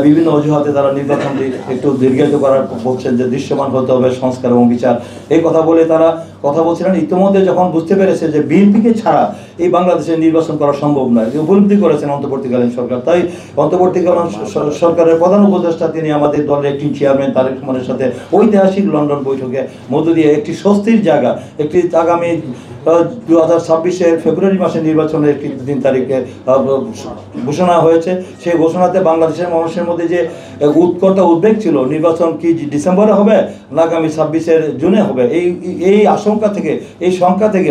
বিভিন্ন অজুহাতে তারা নির্বাচনটি একটু দীর্ঘায়িত করার বলছেন, যে দৃশ্যমান হতে হবে সংস্কার এবং বিচার, এই কথা বলে তারা কথা বলছিলেন। ইতিমধ্যে যখন বুঝতে পেরেছে যে বিএনপিকে ছাড়া এই বাংলাদেশে নির্বাচন করা সম্ভব নয়, উপলব্ধি করেছেন অন্তর্বর্তীকালীন সরকার। তাই অন্তর্বর্তীকালীন সরকারের প্রধান উপদেষ্টা তিনি আমাদের দলের একটি চেয়ারম্যান তারেক রহমানের সাথে ঐতিহাসিক লন্ডন বৈঠকে মধ্য দিয়ে একটি স্বস্তির জায়গা, একটি আগামী 2026-এর ফেব্রুয়ারি মাসের নির্বাচনের একটি 3 তারিখে ঘোষণা হয়েছে। সেই ঘোষণাতে বাংলাদেশের মানুষের মধ্যে যে উৎকণ্ঠা উদ্বেগ ছিল, নির্বাচন কি ডিসেম্বরে হবে না আগামী 26-এর জুনে হবে, এই আশঙ্কা থেকে, এই সংখ্যা থেকে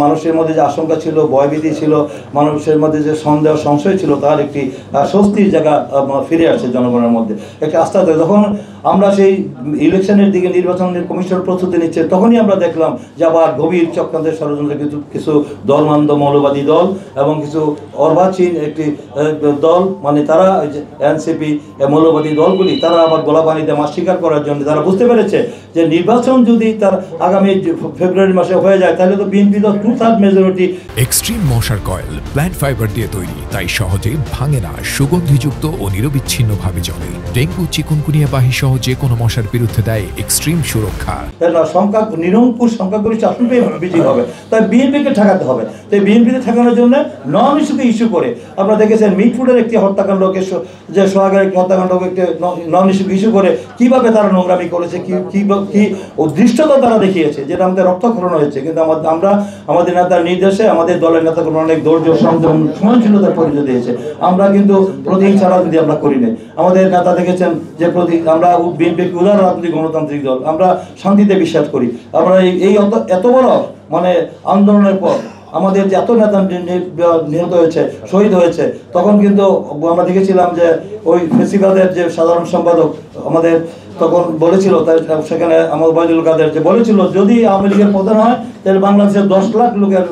মানুষের মধ্যে যে আশঙ্কা ছিল, ভয়ভীতি ছিল, মানুষের মধ্যে যে সন্দেহ সংশয় ছিল, তার একটি স্বস্তির জায়গা ফিরে আসছে জনগণের মধ্যে, একটা আস্থা। যখন আমরা সেই ইলেকশনের দিকে নির্বাচনের কমিশন প্রস্তুতি নিচ্ছে, তখনই আমরা দেখলাম যে আবার গভীর চক্রান্তের ষড়যন্ত্রে কিছু দলমান্দ মৌলবাদী দল এবং কিছু অর্বাচীন একটি দল, মানে তারা এনসিপি মৌলবাদী দলগুলি, তারা আবার গোলা পানিতে মাছ শিকার করার জন্য তারা বুঝতে পেরেছে যে নির্বাচন যদি তার আগামী ফেব্রুয়ারি মাসে হয়ে যায়, তাহলে তো বিএনপি তো 2/3 মেজরিটি। এক্সট্রিম মশার কয়েল প্ল্যান্ট ফাইবার দিয়ে তৈরি, তাই সহজে ভাঙে না, সুগন্ধিযুক্ত ও নিরবিচ্ছিন্নভাবে জ্বলে। ডেঙ্গু, চিকুনগুনিয়া বাহি সহ যে কোনো মশার বিরুদ্ধে দেয় এক্সট্রিম সুরক্ষা। সংখ্যা নিরঙ্কুশ সংখ্যাগরিষ্ঠ আসন পেয়ে বিজয়ী হবে, তাই বিএনপিকে ঠেকাতে হবে। তাই বিএনপিকে ঠেকানোর জন্য নন ইস্যুকে ইস্যু করে আপনারা দেখেছেন মিটফুডের একটি হত্যাকাণ্ডকে, যে সোহাগের একটি হত্যাকাণ্ডকে একটি নন ইস্যুকে ইস্যু করে কিভাবে তারা নোংরামি করেছে, কি দৃষ্টতা তারা দেখিয়েছে, যেটা আমাদের রক্তক্ষরণ হয়েছে। কিন্তু আমাদের নেতার নির্দেশে আমাদের দলের নেতাগুলো অনেক ধৈর্য, সংযম, সহনশীলতার পরিচয় দিয়েছে। আমরা কিন্তু প্রতিহিংসা রাজনীতি আমরা করি না। আমাদের নেতা দেখেছেন যে আমরা বিএনপি উদার রাজনৈতিক গণতান্ত্রিক দল, আমরা শান্তিতে বিশ্বাস করি। আমরা এই এত বড় মানে আন্দোলনের পর আমাদের যে এত নেতা নিহত হয়েছে, শহীদ হয়েছে, তখন কিন্তু আমরা দেখেছিলাম যে ওই ফেসিবাদের যে সাধারণ সম্পাদক আমাদের তখন বলেছিল, সেখানে আমার ওবায়দুল কাদের যে বলেছিল, যদি আওয়ামী লীগের পতন হয় তাহলে বাংলাদেশের 10 লাখ লোকের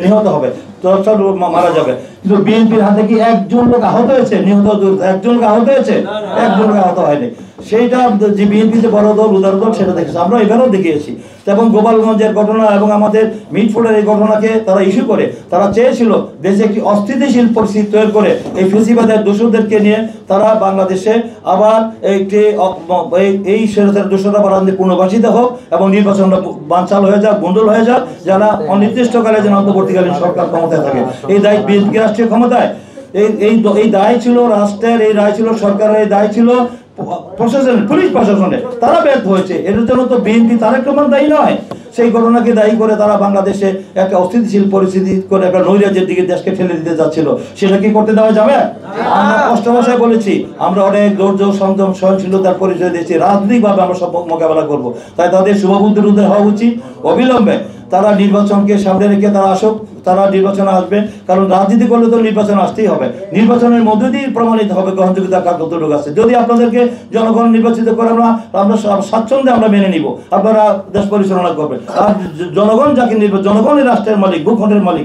নিহত হবে, 10 লাখ লোক মারা যাবে। কিন্তু বিএনপির হাতে কি একজন লোক আহত হয়েছে? নিহত একজন লোক আহত হয়েছে? একজন লোক আহত হয়নি। সেইটা যে বিএনপি যে বড় দল, উদার দল, সেটা দেখেছে, আমরা এবারেও দেখিয়েছি। এবং গোপালগঞ্জের ঘটনা এবং আমাদের মিটফুডের এই ঘটনাকে তারা ইস্যু করে, তারা চেয়েছিল দেশে একটি অস্থিতিশীল পরিস্থিতি তৈরি করে এই ফেসিবাদের দোষরদেরকে নিয়ে তারা বাংলাদেশে আবার এই স্বৈরাচার দোষরা বারান্দি পুনর্বাসিত হোক এবং নির্বাচনটা বানচাল হয়ে যাক, বন্দল হয়ে যাক, যারা অনির্দিষ্টকালে যেন অন্তর্বর্তীকালীন সরকার ক্ষমতায় থাকে। এই দায়িত্ব বিএনপি রাষ্ট্রীয় ক্ষমতায়, এই দায় ছিল রাষ্ট্রের, এই দায় ছিল সরকারের, এই দায় ছিল প্রশাসনের, পুলিশ প্রশাসনের। তারা ব্যর্থ হয়েছে, এর জন্য তো বিএনপি তারেক রহমান দায়ী নয়। সেই ঘটনাকে দায়ী করে তারা বাংলাদেশে একটা অস্থিতিশীল পরিস্থিতি করে একটা নৈরাজ্যের দিকে দেশকে ঠেলে দিতে যাচ্ছিল। সেটা কি করতে দেওয়া যাবে? আমরা কষ্ট ভাষায় বলেছি, আমরা অনেক ধৈর্য, সংযম, সহনশীলতার পরিচয় দিয়েছি, রাজনৈতিকভাবে আমরা সব মোকাবেলা করব। তাই তাদের শুভবুদ্ধির উদয় হওয়া উচিত। অবিলম্বে তারা নির্বাচনকে সামনে রেখে তারা আসুক, তারা নির্বাচনে আসবেন, কারণ রাজনীতি করলে তো নির্বাচন আসতেই হবে। নির্বাচনের মধ্য দিয়ে প্রমাণিত হবে গ্রহণযোগ্যতা কার কতটুকু আছে। যদি আপনাদেরকে জনগণ নির্বাচিত করে আমরা স্বাচ্ছন্দ্যে আমরা মেনে নিব, আপনারা দেশ পরিচালনা করবেন। আর জনগণ যাকে জনগণের রাষ্ট্রের মালিক, ভূখণ্ডের মালিক,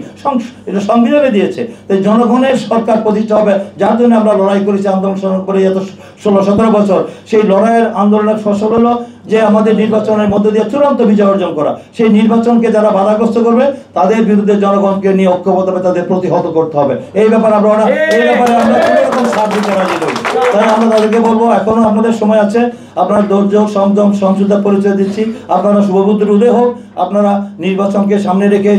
এটা সংবিধানে দিয়েছে। তাই জনগণের সরকার প্রতিষ্ঠা হবে, যার জন্য আমরা লড়াই করেছি, আন্দোলন করে এত 16-17 বছর। সেই লড়াইয়ের আন্দোলনের ফসল হলো যে আমাদের নির্বাচনের মধ্য দিয়ে চূড়ান্ত বিজয় অর্জন করা। সেই নির্বাচনকে যারা বাধাগ্রস্ত করবে তাদের বিরুদ্ধে জনগণকে নিয়ে ঐক্যবদ্ধভাবে তাদের প্রতিহত করতে হবে। এই ব্যাপারে আমরা কোনো রকম ছাড় দিতে রাজি নই। তাই আমরা তাদেরকে বলবো, এখনো আপনাদের সময় আছে, আপনারা ধৈর্য, সংযম, সহিষ্ণুতার পরিচয় দিচ্ছি, আপনারা শুভবুদ্ধির উদয় হোক। আপনারা নির্বাচনকে সামনে রেখে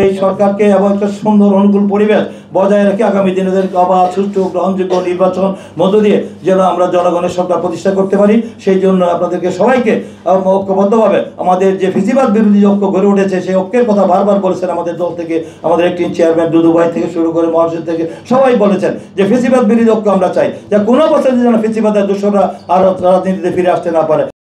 এই সরকারকে এবং একটা সুন্দর অনুকূল পরিবেশ বজায় রেখে আগামী দিনের অবাধ, সুষ্ঠু, গ্রহণযোগ্য নির্বাচন মধ্য দিয়ে যেন আমরা জনগণের সরকার প্রতিষ্ঠা করতে পারি। সেই জন্য আপনাদেরকে সবাইকে ঐক্যবদ্ধভাবে আমাদের যে ফেসিবাদ বিরোধী ঐক্য গড়ে উঠেছে, সেই ঐক্যের কথা বারবার বলেছেন আমাদের দল থেকে, আমাদের একটি চেয়ারম্যান দুদু ভাই থেকে শুরু করে মহাসচিব থেকে সবাই বলেছেন যে ফেসিবাদ বিরোধী ঐক্য আমরা চাই, যে কোনো অবস্থায় যেন ফেসিবাদের দোষরা আর রাজনীতিতে ফিরে আসতে না পারে।